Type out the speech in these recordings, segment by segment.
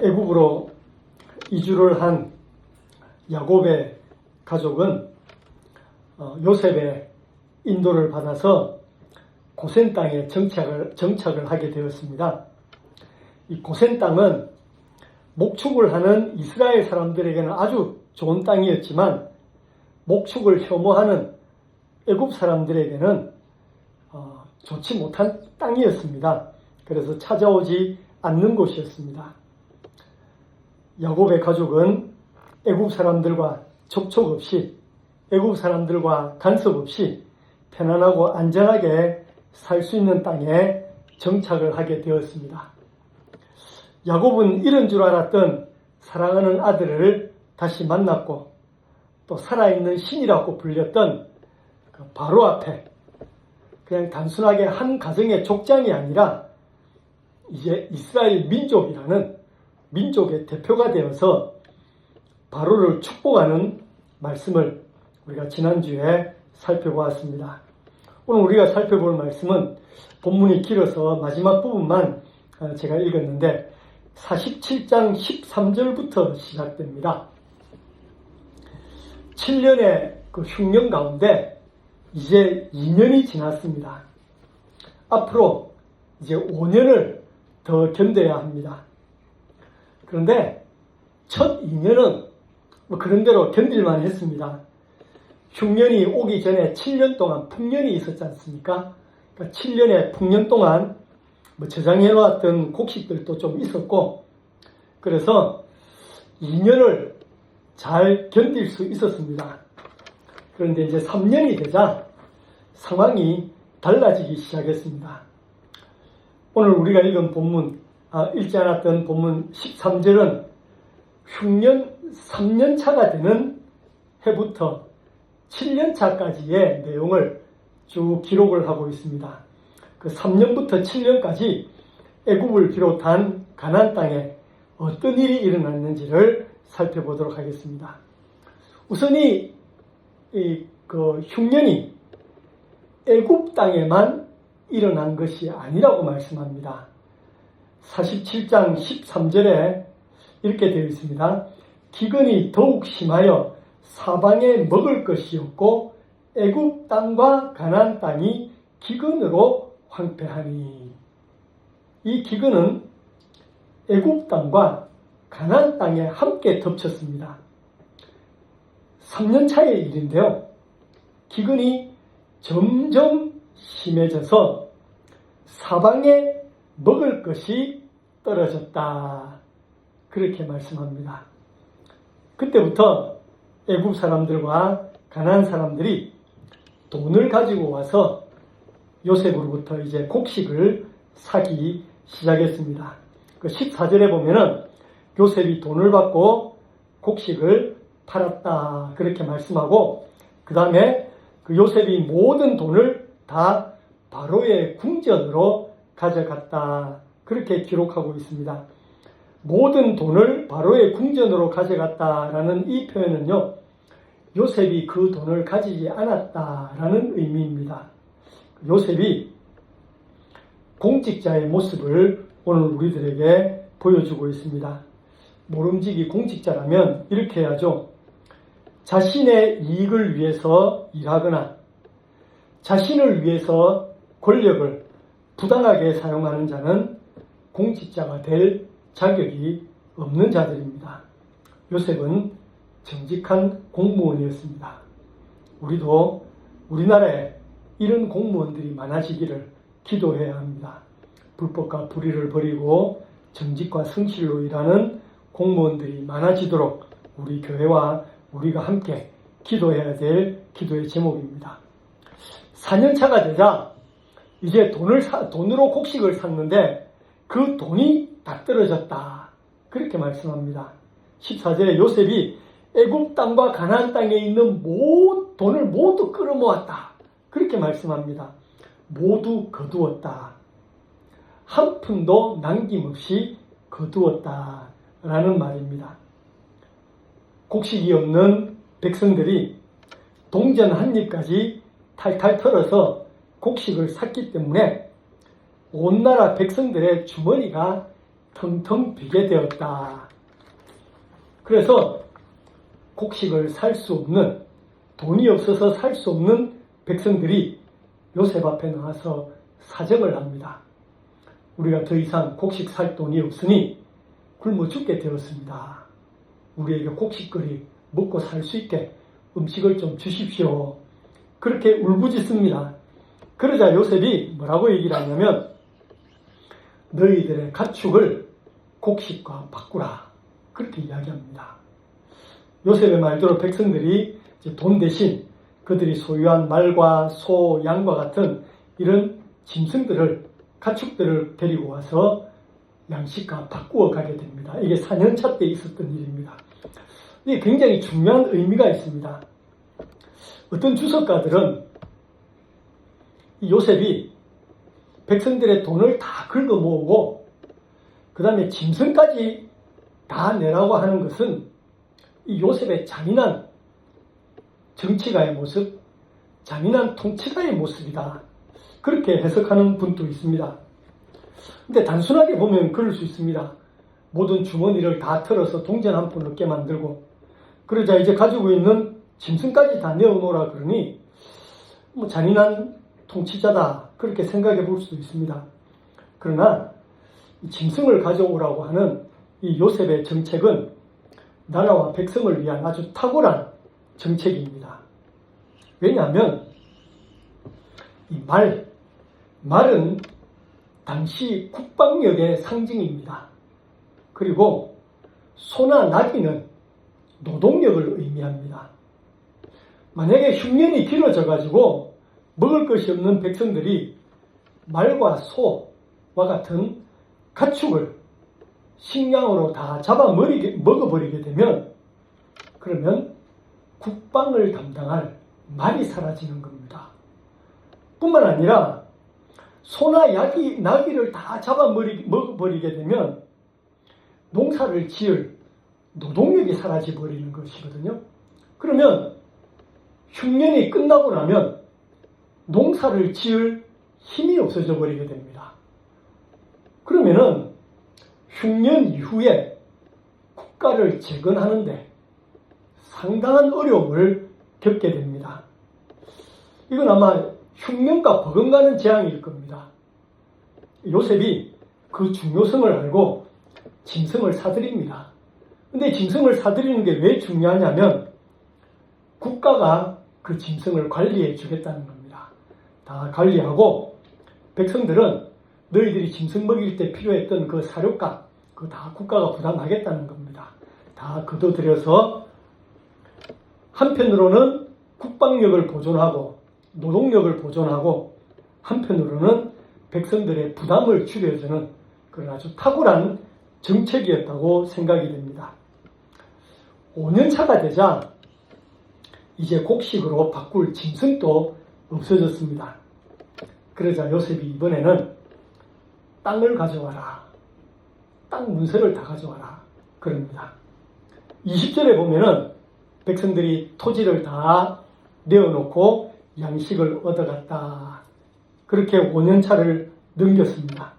애굽으로 이주를 한 야곱의 가족은 요셉의 인도를 받아서 고센 땅에 정착을 하게 되었습니다. 이 고센 땅은 목축을 하는 이스라엘 사람들에게는 아주 좋은 땅이었지만 목축을 혐오하는 애굽 사람들에게는 좋지 못한 땅이었습니다. 그래서 찾아오지 않는 곳이었습니다. 야곱의 가족은 애굽 사람들과 접촉 없이, 애굽 사람들과 간섭 없이 편안하고 안전하게 살 수 있는 땅에 정착을 하게 되었습니다. 야곱은 이런 줄 알았던 사랑하는 아들을 다시 만났고, 또 살아있는 신이라고 불렸던 그 바로 앞에 그냥 단순하게 한 가정의 족장이 아니라 이제 이스라엘 민족이라는 민족의 대표가 되어서 바로를 축복하는 말씀을 우리가 지난주에 살펴보았습니다. 오늘 우리가 살펴볼 말씀은 본문이 길어서 마지막 부분만 제가 읽었는데 47장 13절부터 시작됩니다. 7년의 그 흉년 가운데 이제 2년이 지났습니다. 앞으로 이제 5년을 더 견뎌야 합니다. 그런데 첫 2년은 뭐 그런대로 견딜만 했습니다. 흉년이 오기 전에 7년 동안 풍년이 있었지 않습니까? 그러니까 7년의 풍년 동안 뭐 저장해 놓았던 곡식들도 좀 있었고, 그래서 2년을 잘 견딜 수 있었습니다. 그런데 이제 3년이 되자 상황이 달라지기 시작했습니다. 오늘 우리가 읽은 본문, 읽지 않았던 본문 13절은 흉년 3년 차가 되는 해부터 7년 차까지의 내용을 쭉 기록을 하고 있습니다. 그 3년부터 7년까지 애굽을 비롯한 가나안 땅에 어떤 일이 일어났는지를 살펴보도록 하겠습니다. 우선 그 흉년이 애굽 땅에만 일어난 것이 아니라고 말씀합니다. 47장 13절에 이렇게 되어 있습니다. 기근이 더욱 심하여 사방에 먹을 것이 없고 애굽 땅과 가나안 땅이 기근으로 황폐하니. 이 기근은 애굽 땅과 가나안 땅에 함께 덮쳤습니다. 3년 차의 일인데요. 기근이 점점 심해져서 사방에 먹을 것이 떨어졌다. 그렇게 말씀합니다. 그때부터 애굽 사람들과 가나안 사람들이 돈을 가지고 와서 요셉으로부터 이제 곡식을 사기 시작했습니다. 그 14절에 보면은 요셉이 돈을 받고 곡식을 팔았다. 그렇게 말씀하고, 그 다음에 그 요셉이 모든 돈을 다 바로의 궁전으로 가져갔다. 그렇게 기록하고 있습니다. 모든 돈을 바로의 궁전으로 가져갔다라는 이 표현은요, 요셉이 그 돈을 가지지 않았다라는 의미입니다. 요셉이 공직자의 모습을 오늘 우리들에게 보여주고 있습니다. 모름지기 공직자라면 이렇게 해야죠. 자신의 이익을 위해서 일하거나 자신을 위해서 권력을 부당하게 사용하는 자는 공직자가 될 자격이 없는 자들입니다. 요셉은 정직한 공무원이었습니다. 우리도 우리나라에 이런 공무원들이 많아지기를 기도해야 합니다. 불법과 불의를 버리고 정직과 성실로 일하는 공무원들이 많아지도록 우리 교회와 우리가 함께 기도해야 될 기도의 제목입니다. 4년차가 되자 이제 돈으로 곡식을 샀는데 그 돈이 다 떨어졌다. 그렇게 말씀합니다. 14절에 요셉이 애굽 땅과 가나안 땅에 있는 돈을 모두 끌어모았다. 그렇게 말씀합니다. 모두 거두었다. 한 푼도 남김없이 거두었다. 라는 말입니다. 곡식이 없는 백성들이 동전 한 입까지 탈탈 털어서 곡식을 샀기 때문에 온 나라 백성들의 주머니가 텅텅 비게 되었다. 그래서 곡식을 살 수 없는, 돈이 없어서 살 수 없는 백성들이 요셉 앞에 나와서 사정을 합니다. 우리가 더 이상 곡식 살 돈이 없으니 굶어 죽게 되었습니다. 우리에게 곡식거리 먹고 살 수 있게 음식을 좀 주십시오. 그렇게 울부짖습니다. 그러자 요셉이 뭐라고 얘기를 하냐면 너희들의 가축을 곡식과 바꾸라. 그렇게 이야기합니다. 요셉의 말대로 백성들이 이제 돈 대신 그들이 소유한 말과 소, 양과 같은 이런 짐승들을, 가축들을 데리고 와서 양식과 바꾸어 가게 됩니다. 이게 4년차 때 있었던 일입니다. 이게 굉장히 중요한 의미가 있습니다. 어떤 주석가들은 이 요셉이 백성들의 돈을 다 긁어 모으고 그 다음에 짐승까지 다 내라고 하는 것은 이 요셉의 잔인한 정치가의 모습, 잔인한 통치가의 모습이다. 그렇게 해석하는 분도 있습니다. 근데 단순하게 보면 그럴 수 있습니다. 모든 주머니를 다 털어서 동전 한 푼 얻게 만들고 그러자 이제 가지고 있는 짐승까지 다 내어놓으라 그러니 뭐 잔인한 통치자다. 그렇게 생각해 볼 수도 있습니다. 그러나 이 짐승을 가져오라고 하는 이 요셉의 정책은 나라와 백성을 위한 아주 탁월한 정책입니다. 왜냐하면 이 말은 당시 국방력의 상징입니다. 그리고 소나 나귀는 노동력을 의미합니다. 만약에 흉년이 길어져 가지고 먹을 것이 없는 백성들이 말과 소와 같은 가축을 식량으로 다 먹어버리게 되면 그러면 국방을 담당할 말이 사라지는 겁니다. 뿐만 아니라 소나 나귀를 다 먹어버리게 되면 농사를 지을 노동력이 사라져버리는 것이거든요. 그러면 흉년이 끝나고 나면 농사를 지을 힘이 없어져 버리게 됩니다. 그러면은 흉년 이후에 국가를 재건하는데 상당한 어려움을 겪게 됩니다. 이건 아마 흉년과 버금가는 재앙일 겁니다. 요셉이 그 중요성을 알고 짐승을 사들입니다. 근데 짐승을 사들이는 게 왜 중요하냐면 국가가 그 짐승을 관리해 주겠다는 겁니다. 다 관리하고 백성들은 너희들이 짐승 먹일 때 필요했던 그 사료값 그거 다 국가가 부담하겠다는 겁니다. 다 거둬들여서 한편으로는 국방력을 보존하고 노동력을 보존하고 한편으로는 백성들의 부담을 줄여주는 그런 아주 탁월한 정책이었다고 생각이 됩니다. 5년차가 되자 이제 곡식으로 바꿀 짐승도 없어졌습니다. 그러자 요셉이 이번에는 땅을 가져와라. 땅 문서를 다 가져와라. 그럽니다. 20절에 보면은 백성들이 토지를 다 내어놓고 양식을 얻어갔다. 그렇게 5년차를 넘겼습니다.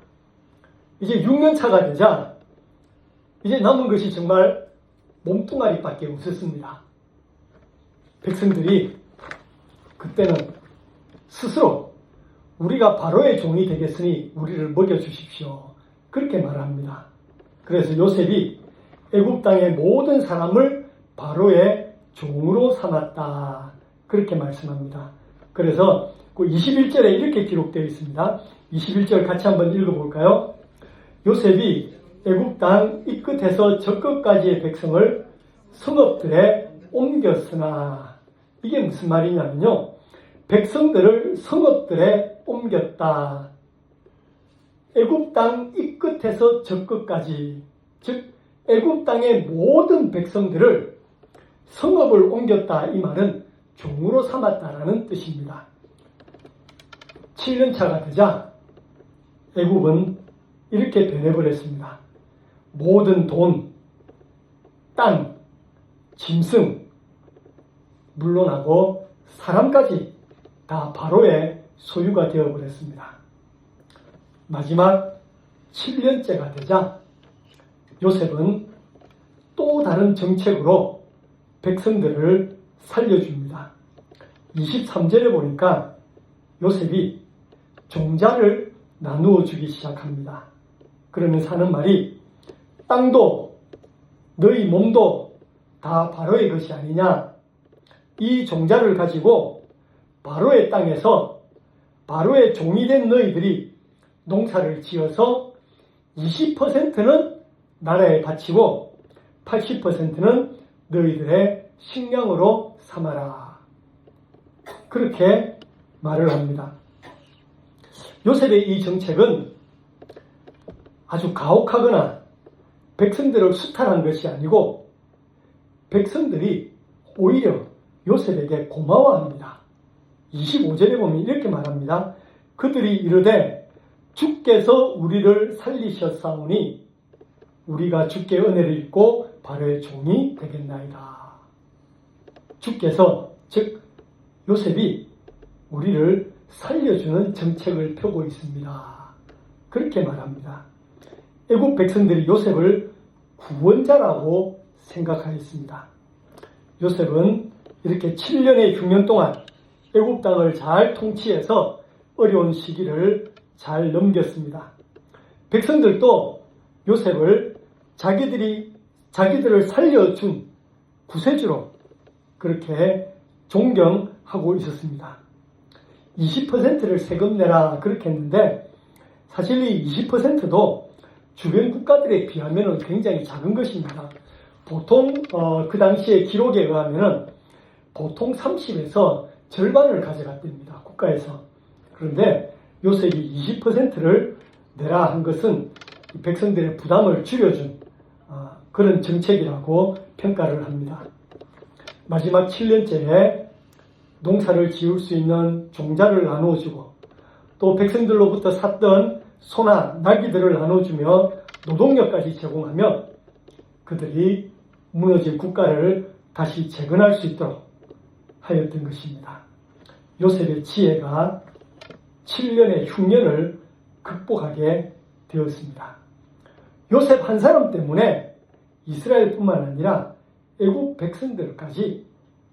이제 6년차가 되자 이제 남은 것이 정말 몸뚱아리밖에 없었습니다. 백성들이 그때는 스스로 우리가 바로의 종이 되겠으니 우리를 먹여주십시오. 그렇게 말합니다. 그래서 요셉이 애굽 땅의 모든 사람을 바로의 종으로 삼았다. 그렇게 말씀합니다. 그래서 그 21절에 이렇게 기록되어 있습니다. 21절 같이 한번 읽어볼까요? 요셉이 애굽 땅 이 끝에서 저 끝까지의 백성을 성읍들에 옮겼으나 이게 무슨 말이냐면요. 백성들을 성읍들에 옮겼다. 애굽 땅 이 끝에서 저 끝까지, 즉 애굽 땅의 모든 백성들을 성읍을 옮겼다. 이 말은 종으로 삼았다라는 뜻입니다. 7년차가 되자 애굽은 이렇게 변해버렸습니다. 모든 돈, 땅, 짐승, 물론하고 사람까지 다 바로의 소유가 되어버렸습니다. 마지막 7년째가 되자 요셉은 또 다른 정책으로 백성들을 살려줍니다. 23절에 보니까 요셉이 종자를 나누어 주기 시작합니다. 그러면서 하는 말이 땅도 너희 몸도 다 바로의 것이 아니냐. 이 종자를 가지고 바로의 땅에서 바로의 종이 된 너희들이 농사를 지어서 20%는 나라에 바치고 80%는 너희들의 식량으로 삼아라. 그렇게 말을 합니다. 요셉의 이 정책은 아주 가혹하거나 백성들을 수탈한 것이 아니고 백성들이 오히려 요셉에게 고마워합니다. 25절에 보면 이렇게 말합니다. 그들이 이르되 주께서 우리를 살리셨사오니 우리가 주께 은혜를 입고 바로의 종이 되겠나이다. 주께서 즉 요셉이 우리를 살려주는 정책을 펴고 있습니다. 그렇게 말합니다. 애국 백성들이 요셉을 구원자라고 생각하였습니다. 요셉은 이렇게 7년의 흉년 동안 애국 땅을 잘 통치해서 어려운 시기를 잘 넘겼습니다. 백성들도 요셉을 자기들을 살려준 구세주로 그렇게 존경하고 있었습니다. 20%를 세금 내라 그렇게 했는데 사실 이 20%도 주변 국가들에 비하면 굉장히 작은 것입니다. 보통 그 당시의 기록에 의하면 보통 30에서 절반을 가져갔답니다. 국가에서. 그런데 요셉이 20%를 내라 한 것은 백성들의 부담을 줄여준 그런 정책이라고 평가를 합니다. 마지막 7년째에 농사를 지을 수 있는 종자를 나누어주고 또 백성들로부터 샀던 소나 나귀들을 나눠주며 노동력까지 제공하며 그들이 무너진 국가를 다시 재건할 수 있도록 하였던 것입니다. 요셉의 지혜가 7년의 흉년을 극복하게 되었습니다. 요셉 한 사람 때문에 이스라엘뿐만 아니라 애국 백성들까지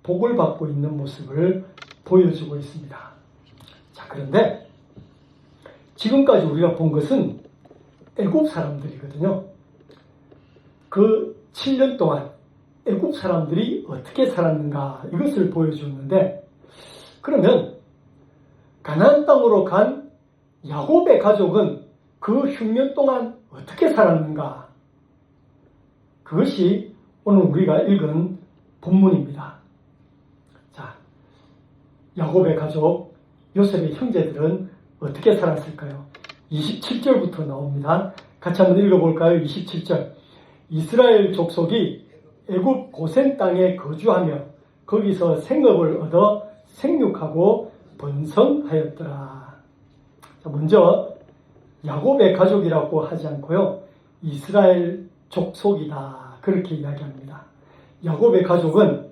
복을 받고 있는 모습을 보여주고 있습니다. 자, 그런데 지금까지 우리가 본 것은 애국 사람들이거든요. 그 7년 동안 애국 사람들이 어떻게 살았는가 이것을 보여주는데 그러면 가나안 땅으로 간 야곱의 가족은 그 흉년 동안 어떻게 살았는가? 그것이 오늘 우리가 읽은 본문입니다. 자, 야곱의 가족, 요셉의 형제들은 어떻게 살았을까요? 27절부터 나옵니다. 같이 한번 읽어볼까요? 27절. 이스라엘 족속이 애굽 고센 땅에 거주하며 거기서 생업을 얻어 생육하고 번성하였더라. 자, 먼저 야곱의 가족이라고 하지 않고요. 이스라엘 족속이다. 그렇게 이야기합니다. 야곱의 가족은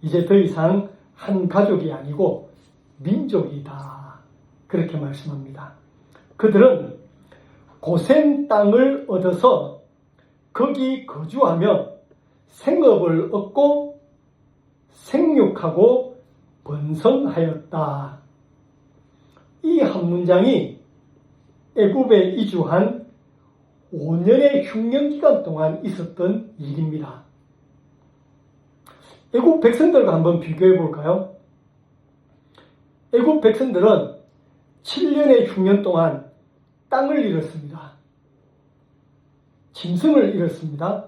이제 더 이상 한 가족이 아니고 민족이다. 그렇게 말씀합니다. 그들은 고센 땅을 얻어서 거기 거주하며 생업을 얻고 생육하고 번성하였다. 이 한 문장이 애굽에 이주한 5년의 흉년 기간 동안 있었던 일입니다. 애굽 백성들과 한번 비교해 볼까요? 애굽 백성들은 7년의 흉년 동안 땅을 잃었습니다. 짐승을 잃었습니다.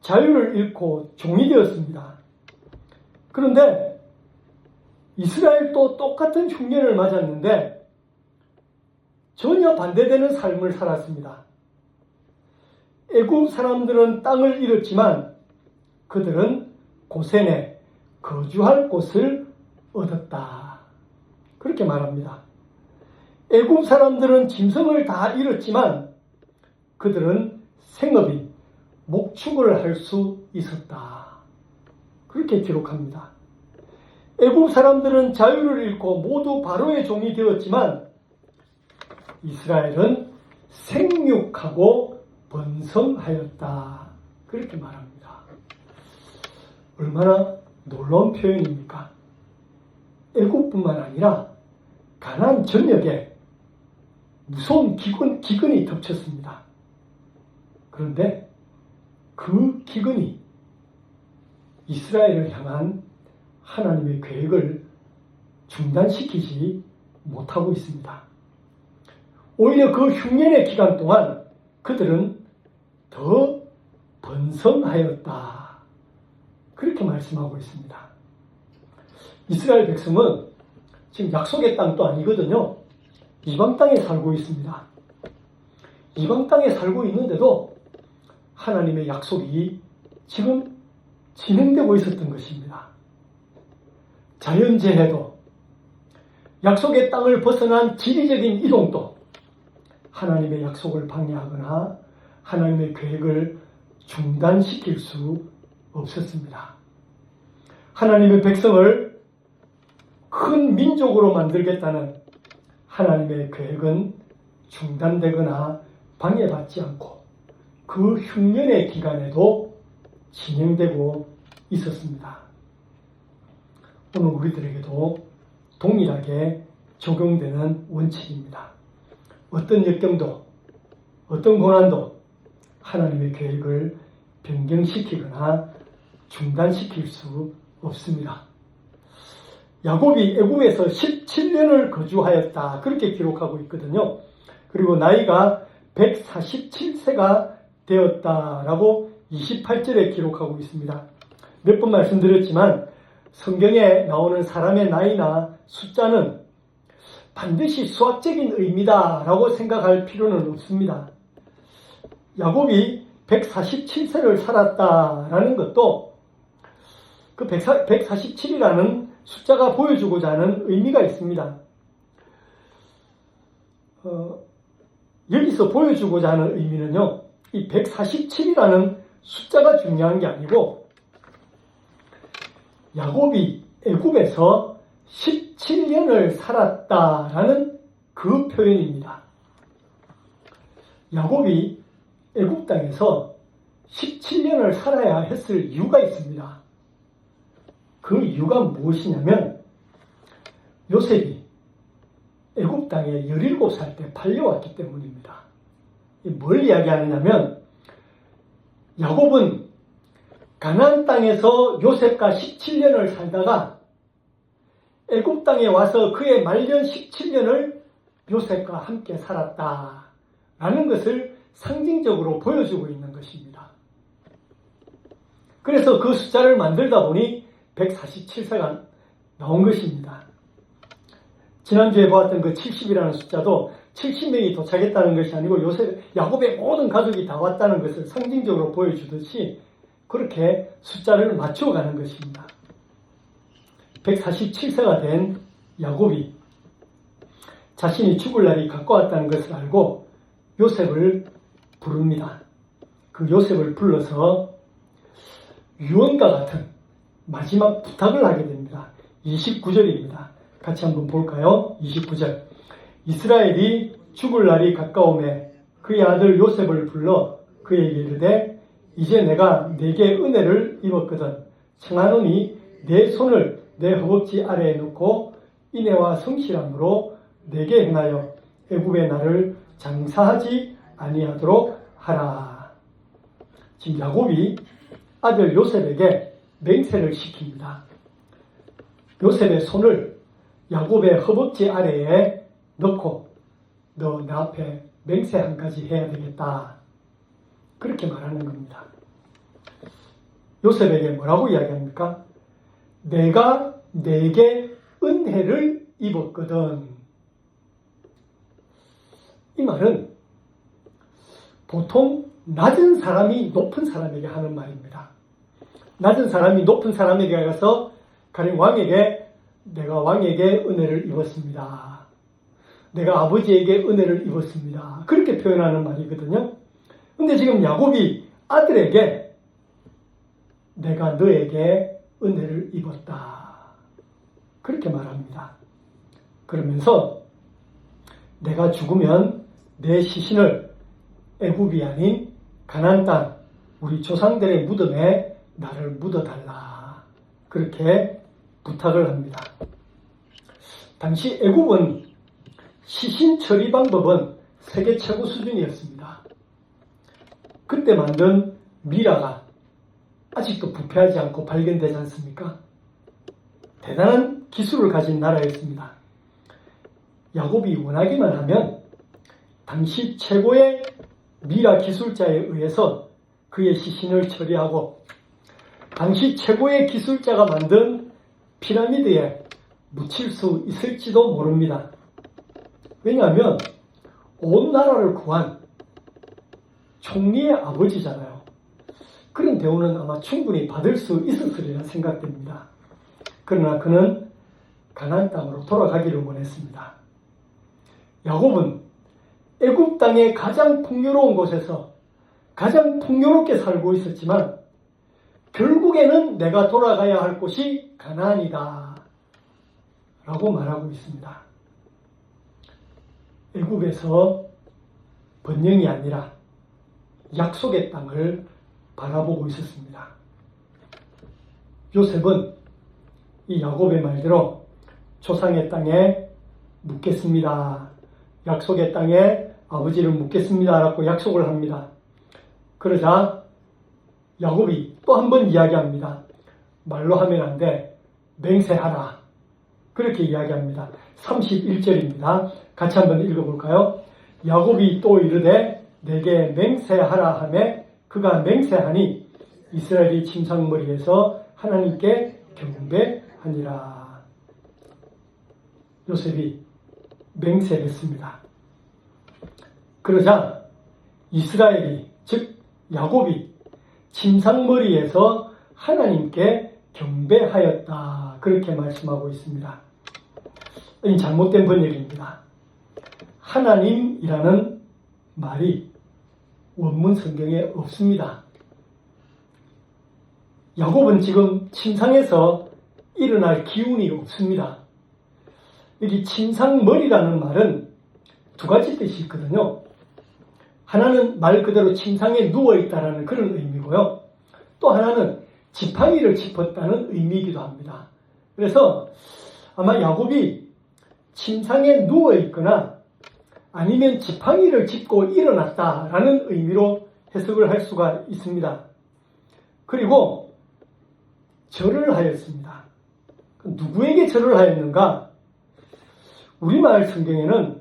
자유를 잃고 종이 되었습니다. 그런데 이스라엘도 똑같은 흉년을 맞았는데 전혀 반대되는 삶을 살았습니다. 애굽 사람들은 땅을 잃었지만 그들은 고센에 거주할 곳을 얻었다. 그렇게 말합니다. 애굽 사람들은 짐승을 다 잃었지만 그들은 생업인 목축을 할 수 있었다. 그렇게 기록합니다. 애굽 사람들은 자유를 잃고 모두 바로의 종이 되었지만 이스라엘은 생육하고 번성하였다. 그렇게 말합니다. 얼마나 놀라운 표현입니까? 애국뿐만 아니라 가나안 전역에 무서운 기근이 덮쳤습니다. 그런데 그 기근이 이스라엘을 향한 하나님의 계획을 중단시키지 못하고 있습니다. 오히려 그 흉년의 기간 동안 그들은 더 번성하였다. 그렇게 말씀하고 있습니다. 이스라엘 백성은 지금 약속의 땅도 아니거든요. 이방 땅에 살고 있습니다. 이방 땅에 살고 있는데도 하나님의 약속이 지금 진행되고 있었던 것입니다. 자연재해도, 약속의 땅을 벗어난 지리적인 이동도 하나님의 약속을 방해하거나 하나님의 계획을 중단시킬 수 없었습니다. 하나님의 백성을 큰 민족으로 만들겠다는 하나님의 계획은 중단되거나 방해받지 않고 그 흉년의 기간에도 진행되고 있었습니다. 오늘 우리들에게도 동일하게 적용되는 원칙입니다. 어떤 역경도, 어떤 고난도 하나님의 계획을 변경시키거나 중단시킬 수 없습니다. 야곱이 애굽에서 17년을 거주하였다. 그렇게 기록하고 있거든요. 그리고 나이가 147세가 되었다라고 28절에 기록하고 있습니다. 몇 번 말씀드렸지만 성경에 나오는 사람의 나이나 숫자는 반드시 수학적인 의미다라고 생각할 필요는 없습니다. 야곱이 147세를 살았다라는 것도 그 147이라는 숫자가 보여주고자 하는 의미가 있습니다. 여기서 보여주고자 하는 의미는요, 이 147이라는 숫자가 중요한 게 아니고 야곱이 애굽에서 17년을 살았다라는 그 표현입니다. 야곱이 애굽 땅에서 17년을 살아야 했을 이유가 있습니다. 그 이유가 무엇이냐면 요셉이 애굽 땅에 17살 때 팔려왔기 때문입니다. 뭘 이야기하느냐면 야곱은 가나안 땅에서 요셉과 17년을 살다가 애굽 땅에 와서 그의 말년 17년을 요셉과 함께 살았다라는 것을 상징적으로 보여주고 있는 것입니다. 그래서 그 숫자를 만들다 보니 147세가 나온 것입니다. 지난주에 보았던 그 70이라는 숫자도 70명이 도착했다는 것이 아니고 야곱의 모든 가족이 다 왔다는 것을 상징적으로 보여주듯이 그렇게 숫자를 맞춰가는 것입니다. 147세가 된 야곱이 자신이 죽을 날이 가까웠다는 것을 알고 요셉을 부릅니다. 그 요셉을 불러서 유언과 같은 마지막 부탁을 하게 됩니다. 29절입니다. 같이 한번 볼까요? 29절. 이스라엘이 죽을 날이 가까우매 그의 아들 요셉을 불러 그에게 이르되 이제 내가 네게 은혜를 입었거든 청하노니 내 손을 내 허벅지 아래에 놓고 인애와 성실함으로 내게 행하여 애굽의 나를 장사하지 아니하도록 하라. 지금 야곱이 아들 요셉에게 맹세를 시킵니다. 요셉의 손을 야곱의 허벅지 아래에 넣고 너 내 앞에 맹세 한 가지 해야 되겠다. 그렇게 말하는 겁니다. 요셉에게 뭐라고 이야기합니까? 내가 네게 은혜를 입었거든. 이 말은 보통 낮은 사람이 높은 사람에게 하는 말입니다. 낮은 사람이 높은 사람에게 가서 가령 왕에게 내가 왕에게 은혜를 입었습니다. 내가 아버지에게 은혜를 입었습니다. 그렇게 표현하는 말이거든요. 근데 지금 야곱이 아들에게 내가 너에게 은혜를 입었다. 그렇게 말합니다. 그러면서 내가 죽으면 내 시신을 애굽이 아닌 가나안 땅 우리 조상들의 무덤에 나를 묻어달라. 그렇게 부탁을 합니다. 당시 애굽은 시신 처리 방법은 세계 최고 수준이었습니다. 그때 만든 미라가 아직도 부패하지 않고 발견되지 않습니까? 대단한 기술을 가진 나라였습니다. 야곱이 원하기만 하면 당시 최고의 미라 기술자에 의해서 그의 시신을 처리하고 당시 최고의 기술자가 만든 피라미드에 묻힐 수 있을지도 모릅니다. 왜냐하면 온 나라를 구한 총리의 아버지잖아요. 그런 대우는 아마 충분히 받을 수 있었으리라 생각됩니다. 그러나 그는 가나안 땅으로 돌아가기를 원했습니다. 야곱은 애굽 땅의 가장 풍요로운 곳에서 가장 풍요롭게 살고 있었지만 결국에는 내가 돌아가야 할 곳이 가나안이다 라고 말하고 있습니다. 애굽에서 번영이 아니라 약속의 땅을 바라보고 있었습니다. 요셉은 이 야곱의 말대로 조상의 땅에 묻겠습니다. 약속의 땅에 아버지를 묻겠습니다 라고 약속을 합니다. 그러자 야곱이 또 한 번 이야기합니다. 말로 하면 안 돼. 맹세하라. 그렇게 이야기합니다. 31절입니다. 같이 한번 읽어볼까요? 야곱이 또 이르되 내게 맹세하라 하매 그가 맹세하니 이스라엘이 침상머리에서 하나님께 경배하니라. 요셉이 맹세했습니다. 그러자 이스라엘이 즉 야곱이 침상머리에서 하나님께 경배하였다. 그렇게 말씀하고 있습니다. 이 잘못된 번역입니다. 하나님이라는 말이 원문 성경에 없습니다. 야곱은 지금 침상에서 일어날 기운이 없습니다. 여기 침상머리라는 말은 두 가지 뜻이 있거든요. 하나는 말 그대로 침상에 누워있다라는 그런 의미고요. 또 하나는 지팡이를 짚었다는 의미이기도 합니다. 그래서 아마 야곱이 침상에 누워있거나 아니면 지팡이를 짚고 일어났다라는 의미로 해석을 할 수가 있습니다. 그리고 절을 하였습니다. 누구에게 절을 하였는가? 우리말 성경에는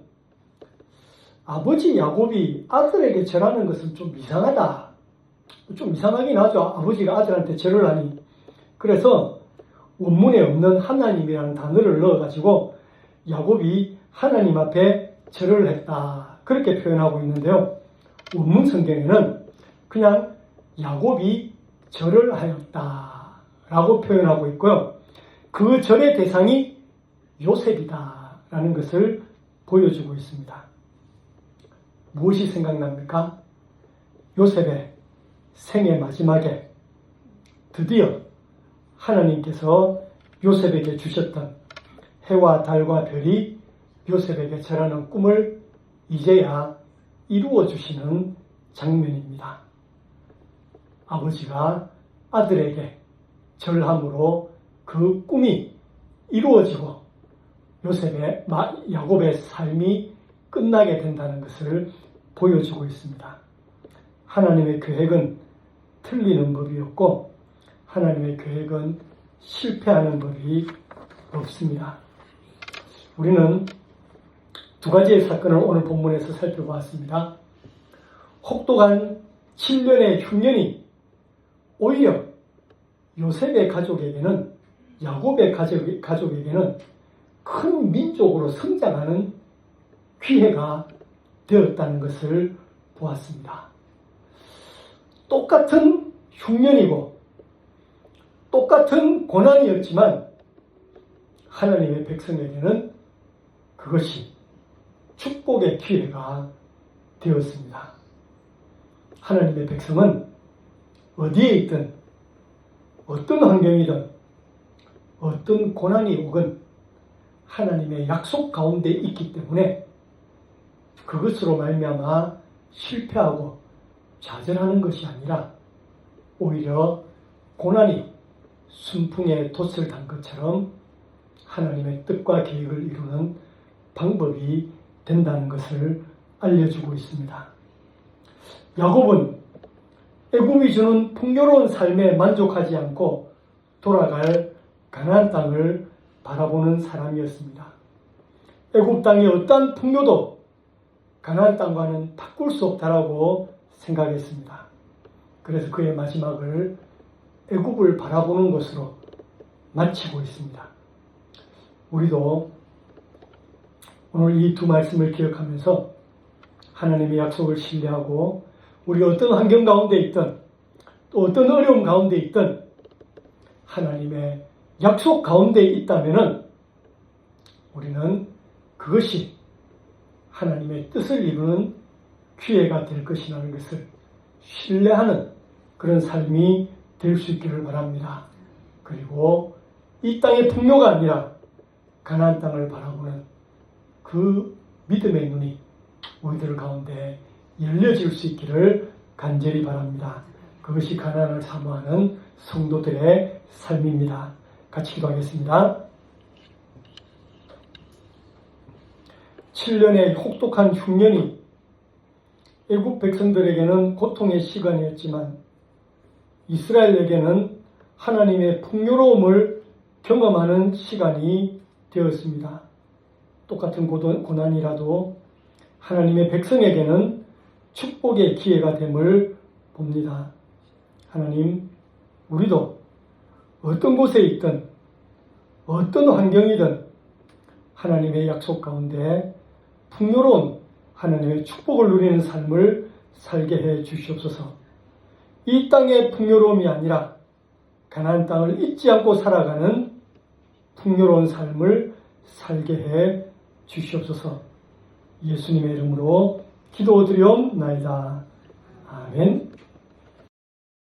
아버지 야곱이 아들에게 절하는 것은 좀 이상하다. 좀 이상하긴 하죠. 아버지가 아들한테 절을 하니. 그래서 원문에 없는 하나님이라는 단어를 넣어가지고 야곱이 하나님 앞에 절을 했다. 그렇게 표현하고 있는데요. 원문 성경에는 그냥 야곱이 절을 하였다 라고 표현하고 있고요. 그 절의 대상이 요셉이다 라는 것을 보여주고 있습니다. 무엇이 생각납니까? 요셉의 생애 마지막에 드디어 하나님께서 요셉에게 주셨던 해와 달과 별이 요셉에게 절하는 꿈을 이제야 이루어 주시는 장면입니다. 아버지가 아들에게 절함으로 그 꿈이 이루어지고 야곱의 삶이 끝나게 된다는 것을 보여주고 있습니다. 하나님의 계획은 틀리는 법이 없고 하나님의 계획은 실패하는 법이 없습니다. 우리는 두 가지의 사건을 오늘 본문에서 살펴보았습니다. 혹독한 7년의 흉년이 오히려 요셉의 가족에게는 야곱의 가족에게는 큰 민족으로 성장하는 기회가 되었다는 것을 보았습니다. 똑같은 흉년이고 똑같은 고난이었지만 하나님의 백성에게는 그것이 축복의 기회가 되었습니다. 하나님의 백성은 어디에 있든 어떤 환경이든 어떤 고난이 오건 하나님의 약속 가운데 있기 때문에 그것으로 말미암아 실패하고 좌절하는 것이 아니라 오히려 고난이 순풍에 돛을 단 것처럼 하나님의 뜻과 계획을 이루는 방법이 된다는 것을 알려주고 있습니다. 야곱은 애굽이 주는 풍요로운 삶에 만족하지 않고 돌아갈 가나안 땅을 바라보는 사람이었습니다. 애굽 땅의 어떠한 풍요도 가나안 땅과는 바꿀 수 없다라고 생각했습니다. 그래서 그의 마지막을 애굽을 바라보는 것으로 마치고 있습니다. 우리도 오늘 이 두 말씀을 기억하면서 하나님의 약속을 신뢰하고 우리 어떤 환경 가운데 있든 또 어떤 어려움 가운데 있든 하나님의 약속 가운데 있다면은 우리는 그것이 하나님의 뜻을 이루는 기회가 될 것이라는 것을 신뢰하는 그런 삶이 될 수 있기를 바랍니다. 그리고 이 땅의 풍요가 아니라 가나안 땅을 바라보는 그 믿음의 눈이 우리들 가운데 열려질 수 있기를 간절히 바랍니다. 그것이 가나안을 사모하는 성도들의 삶입니다. 같이 기도하겠습니다. 7년의 혹독한 흉년이 애굽 백성들에게는 고통의 시간이었지만 이스라엘에게는 하나님의 풍요로움을 경험하는 시간이 되었습니다. 똑같은 고난이라도 하나님의 백성에게는 축복의 기회가 됨을 봅니다. 하나님, 우리도 어떤 곳에 있든 어떤 환경이든 하나님의 약속 가운데 풍요로운 하나님의 축복을 누리는 삶을 살게 해 주시옵소서. 이 땅의 풍요로움이 아니라 가나안 땅을 잊지 않고 살아가는 풍요로운 삶을 살게 해 주시옵소서. 예수님의 이름으로 기도드리옵나이다. 아멘.